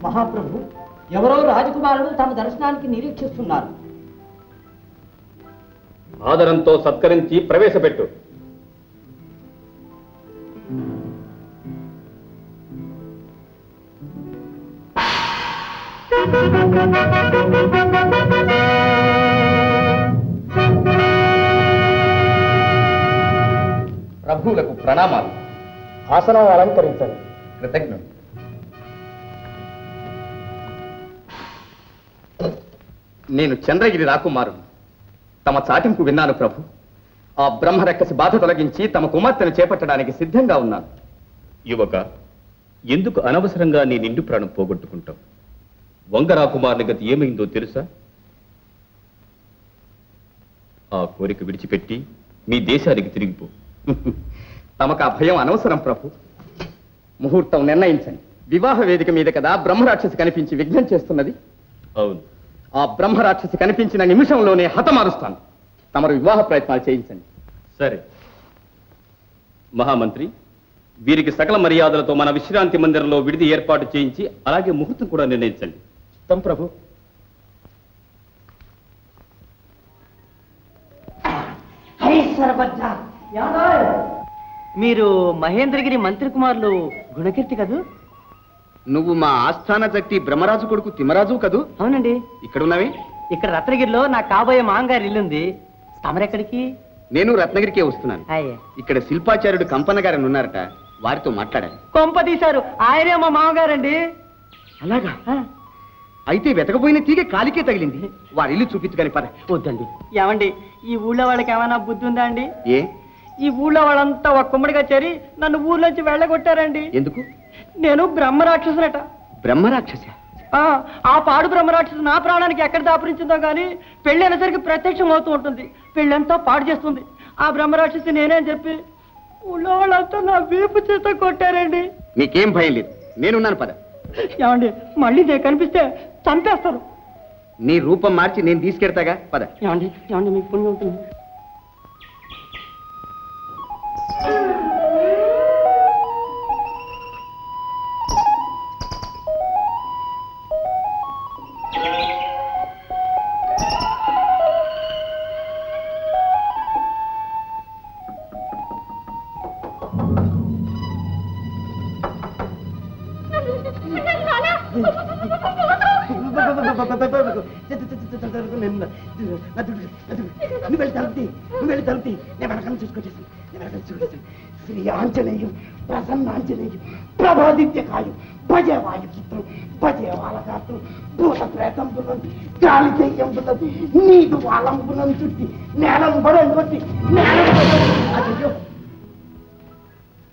మహాప్రభు, ఎవరో రాజకుమారుడు తమ దర్శనానికి నిరీక్షిస్తున్నారు. ఆదరంతో సత్కరించి ప్రవేశపెట్టు. ప్రభువులకు ప్రణామాలు. ఆసనం అలంకరించండి. కృతజ్ఞుడు. నేను చంద్రగిరి రాకుమారుడు. తమ చాటింపు విన్నాను ప్రభు. ఆ బ్రహ్మరక్కసి బాధ తొలగించి తమ కుమార్తెను చేపట్టడానికి సిద్ధంగా ఉన్నాను. యువక, ఎందుకు అనవసరంగా నీ నిండు ప్రాణం పోగొట్టుకుంటావు? వంగరాకుమారుని గతి ఏమైందో తెలుసా? ఆ కోరిక విడిచిపెట్టి మీ దేశానికి తిరిగిపో. తమకు ఆ భయం అనవసరం ప్రభు. ముహూర్తం నిర్ణయించండి. వివాహ వేదిక మీద కదా బ్రహ్మరాక్షసి కనిపించి విఘ్నం చేస్తున్నది. అవును, ఆ బ్రహ్మరాక్షసి కనిపించిన నిమిషంలోనే హతమారుస్తాను. తమరు వివాహ ప్రయత్నాలు చేయించండి. సరే మహామంత్రి, వీరికి సకల మర్యాదలతో మన విశ్రాంతి మందిరంలో విడిది ఏర్పాటు చేయించి అలాగే ముహూర్తం కూడా నిర్ణయించండి. తమ ప్రభు. మీరు మహేంద్రగిరి మంత్రి కుమారులు గుణకీర్తి కదూ? నువ్వు మా ఆస్థాన శక్తి బ్రహ్మరాజు కొడుకు తిమ్మరాజు కదూ? అవునండి. ఇక్కడున్నవి? ఇక్కడ రత్నగిరిలో నా కాబోయే మాంగారు ఇల్లుంది. తమరెక్కడికి? నేను రత్నగిరికే వస్తున్నాను. ఇక్కడ శిల్పాచార్యుడు కంపన్న గారని ఉన్నారట, వారితో మాట్లాడాలి. కొంప తీశారు, ఆయనే మా మామగారండి. అలాగా? అయితే వెతకపోయిన తీగ కాలికే తగిలింది. వారి ఇల్లు చూపించుకొని పద. వద్దండి. ఏమండి, ఈ ఊళ్ళో వాళ్ళకి ఏమైనా బుద్ధి ఉందా అండి? ఏ? ఈ ఊళ్ళో వాళ్ళంతా ఒక కుమ్మడిగా చేరి నన్ను ఊర్లోంచి వెళ్ళగొట్టారండి. ఎందుకు? నేను బ్రహ్మరాక్షసునట. బ్రహ్మరాక్షస? ఆ పాడు బ్రహ్మరాక్షసు నా ప్రాణానికి ఎక్కడ దాపురించిందో గానీ పెళ్లి అనేసరికి ప్రత్యక్షం అవుతూ ఉంటుంది. పెళ్ళంతా పాడు చేస్తుంది. ఆ బ్రహ్మరాక్షసి నేనేం చెప్పి ఊళ్ళో వాళ్ళంతా నా వీపు చేత కొట్టారండి. నీకేం భయం లేదు, నేనున్నాను పద. ఏమండి, మళ్ళీ నేను కనిపిస్తే చంపేస్తారు. నీ రూపం మార్చి నేను తీసుకెడతాగా, పద. ఏమండి ఏమండి, మీకు పుణ్యం ఉంటుంది. శ్రీ ఆంజనేయం ప్రసన్నాంజనేయం ప్రభాదిత్యకాయం భజే వాయుపుత్రం భజే వాలగాత్రం భూత ప్రేతంబులం గాలి దెయ్యంబులం నీదు వాలంబులం చుట్టి నేలం బడం కొట్టి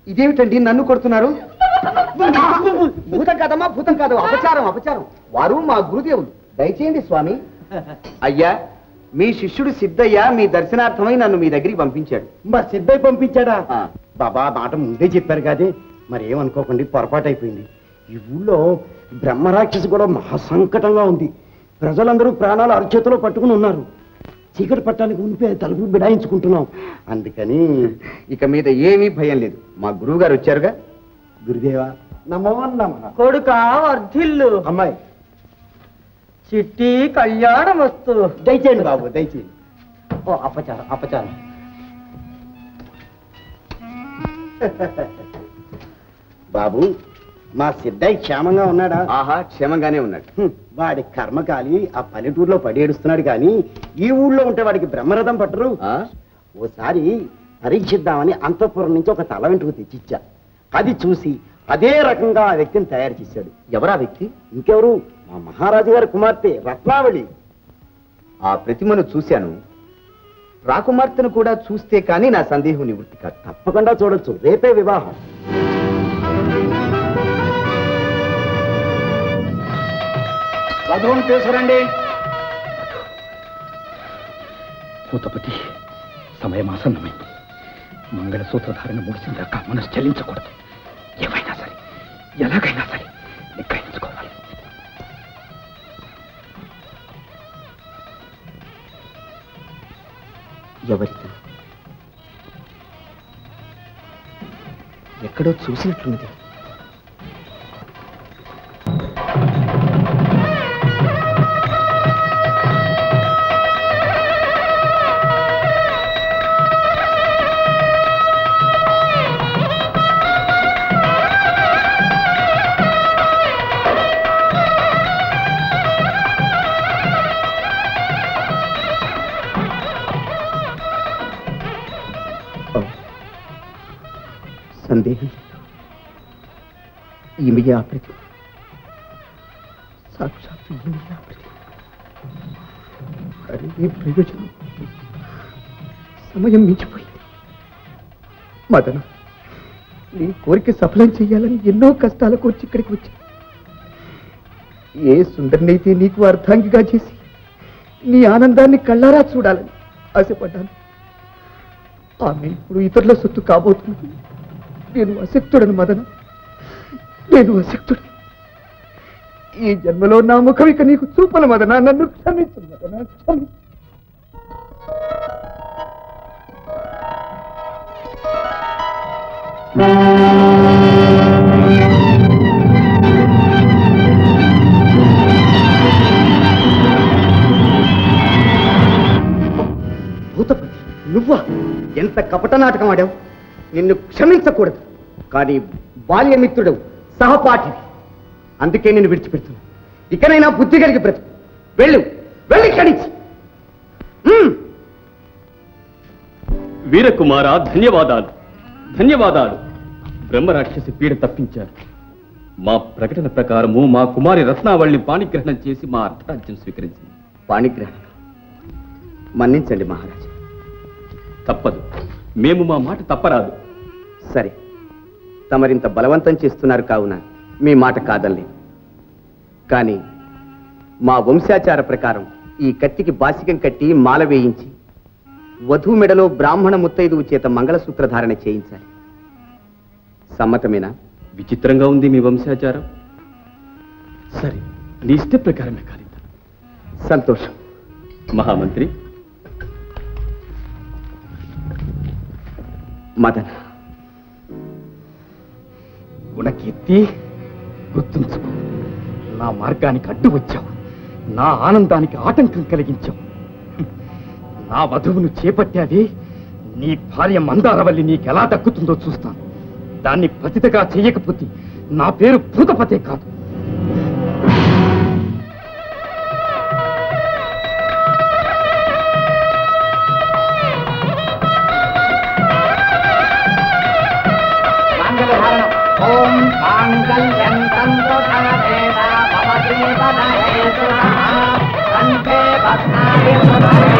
ఇదేమిటండి నన్ను కొడుతున్నారు? భూతం కాదమ్మా, భూతం కాదు, అపచారం అపచారం. వారు మా గురుదేవులు. దయచేయండి స్వామి. అయ్యా, మీ శిష్యుడు సిద్ధయ్య మీ దర్శనార్థమై నన్ను మీ దగ్గరికి పంపించాడు. మరి సిద్ధయ్య పంపించాడా? బాబా మాట ముందే చెప్పారు కాదే, మరి ఏమనుకోకండి, పొరపాటు అయిపోయింది. ఈ ఊళ్ళో బ్రహ్మరాక్షసి కూడా మహాసంకటంగా ఉంది. ప్రజలందరూ ప్రాణాలు అరచేతిలో పట్టుకుని ఉన్నారు. చీకటి పట్టానికి ఉంపే తలుపులు బిడాయించుకుంటున్నాం. అందుకని ఇక మీద ఏమీ భయం లేదు. మా గురువు గారు వచ్చారుగా. గురుదేవా నమో నమః. కొడుకా వర్ధిల్లు. అమ్మాయి చిట్టి కళ్యాణం వస్తు. దయచేయండి బాబు, దయచేయండి. ఓ అపచారం అపచారం. బాబు, మా సిద్ధయ్య క్షేమంగా ఉన్నాడా? ఆహా, క్షేమంగానే ఉన్నాడు. వాడి కర్మకాలి ఆ పల్లెటూరులో పడేడుస్తున్నాడు కానీ ఈ ఊళ్ళో ఉంటే వాడికి బ్రహ్మరథం పట్టరు. ఓసారి పరీక్షిద్దామని అంతఃపురం నుంచి ఒక తల వెంట్రుకు తెచ్చిచ్చా. అది చూసి అదే రకంగా ఆ వ్యక్తిని తయారు చేశాడు. ఎవరా వ్యక్తి? ఇంకెవరు, మా మహారాజు గారి కుమార్తె రత్నావళి. ఆ ప్రతిమను చూశాను. రాకుమార్తెను కూడా చూస్తే కానీ నా సందేహం నివృత్తి కాదు. తప్పకుండా చూడొచ్చు, రేపే వివాహం. వధువును తీసుకురండి. భూతపతి, సమయం ఆసన్నమైంది. మంగళసూత్రధారణ ముగిసిన దాకా మనసు చెల్లించకూడదు. ఏమైనా సరే, ఎలాగైనా సరే నిగ్రహించుకోవాలి. ఎవరితో ఎక్కడో చూసినట్లున్నది. ఈమెయే ఆ ప్రతిమ. సాక్షాత్తు ఈమెయే ఆ ప్రతిమ. కానీ ఈ ప్రయోజనం సమయం మించిపోయింది. మదన, నీ కోరిక సఫలం చెయ్యాలని ఎన్నో కష్టాల కూర్చి ఇక్కడికి వచ్చా. ఏ సుందరినైతే నీకు అర్ధాంగిగా చేసి నీ ఆనందాన్ని కళ్ళారా చూడాలని ఆశపడ్డాను. ఆమె ఇప్పుడు ఇతరుల సొత్తు కాబోతుంది. నేను అశక్తుడను మదన, నేను అశక్తుడు. ఈ జన్మలో నా ముఖం ఇక నీకు చూపను మదన. నన్ను క్షమించు మదన, క్షమించు. భూతపతి, నువ్వా? ఎంత కపట నాటకం ఆడావు! నిన్ను క్షమించకూడదు, కానీ బాల్యమిత్రుడు సహపాఠివి. అందుకే నేను విడిచిపెడుతున్నా. ఇకనైనా బుద్ధి కలిగి బ్రతుకు. వెళ్ళు, వెళ్ళి క్షణించి. వీరకుమార, ధన్యవాదాలు, ధన్యవాదాలు. బ్రహ్మరాక్షసి పీడ తప్పించారు. మా ప్రకటన ప్రకారము మా కుమారి రత్నావళిని పాణిగ్రహణం చేసి మా అర్ధరాజ్యం స్వీకరించింది. పాణిగ్రహణం మన్నించండి మహారాజా. తప్పదు, మేము మా మాట తప్పరాదు. సరే, తమరింత బలవంతం చేస్తున్నారు కావున మీ మాట కాదల్లే. కానీ మా వంశాచార ప్రకారం ఈ కత్తికి బాసికం కట్టి మాల వేయించి వధువు మెడలో బ్రాహ్మణ ముత్తైదువు చేత మంగళసూత్ర ధారణ చేయించాలి. సమ్మతమేనా? విచిత్రంగా ఉంది మీ వంశాచారం. సరే, నీ ఇష్ట ప్రకారమే కాలిద్దాం. సంతోషం. మహామంత్రి మదన, గుణకీర్తి, గుర్తుంచుకో. నా మార్గానికి అడ్డు వచ్చావు, నా ఆనందానికి ఆటంకం కలిగించావు. నా వధువును చేపట్టాది, నీ భార్య మందారవల్లి నీకెలా దక్కుతుందో చూస్తాను. దాన్ని పతితగా చెయ్యకపోతే నా పేరు భూతపతే కాదు. ఓం మాంగళ్యం తంతుధనదేనా మమ జీవనహేతునా కంఠే భద్రాయ సుభగే